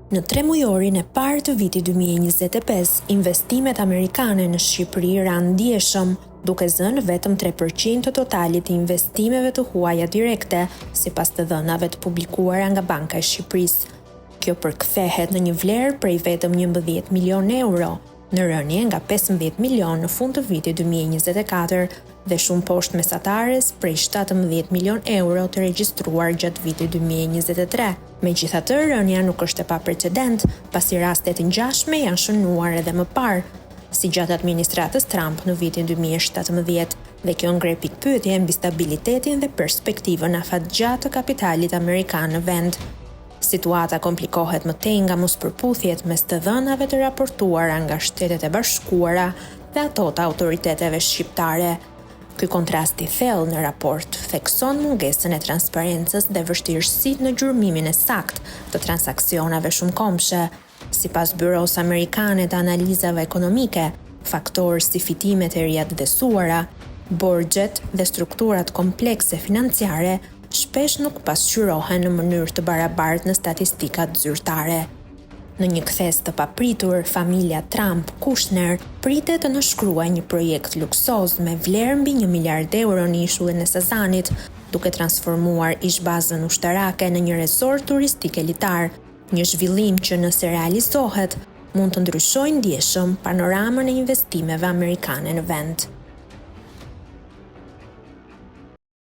Në 3 mujorin e parë të vitit 2025, investimet amerikane në Shqipëri ranë ndjeshëm, duke zënë vetëm 3% të totalit të investimeve të huaja direkte, sipas të dhënave të publikuara nga Banka e Shqipërisë. Kjo përkthehet në një vlerë prej vetëm 11 milion euro, në rënje nga 15 milion në fund të vitit 2024 dhe shumë poshtë mesatares prej 17 milion euro të regjistruar gjatë vitit 2023. Megjithatë, rënja nuk është e paprecedent, pasi rastet të ngjashme janë shënuar edhe më parë, si gjatë administratës Trump në vitin 2017, dhe kjo ngre pikpyetje mbi stabilitetin dhe perspektivën afatgjatë të kapitalit amerikan në vend. Situata komplikohet më tej nga mospërputhjet mes të dhënave të raportuara nga Shtetet e Bashkuara dhe ato të autoriteteve shqiptare. Ky kontrast i thellë në raport thekson mungesën e transparencës dhe vështirësitë në gjurmimin e saktë të transaksionave shumëkombëshe. Sipas Byros Amerikane të Analizave Ekonomike, faktorë si fitimet e reja të vdesuara, borxhet dhe strukturat komplekse financiare shpesh nuk pasqyrohen në mënyrë të barabartë në statistikat zyrtare. Në një kthes të papritur, familja Trump-Kushner pritet të nënshkruajë një projekt luksoz me vlerë mbi 1 miliard euro në ishullin e Sazanit, duke transformuar ishbazën ushtarake në një resort turistik elitar, një zhvillim që nëse realizohet, mund të ndryshojë ndjeshëm panoramën e investimeve amerikane në vend.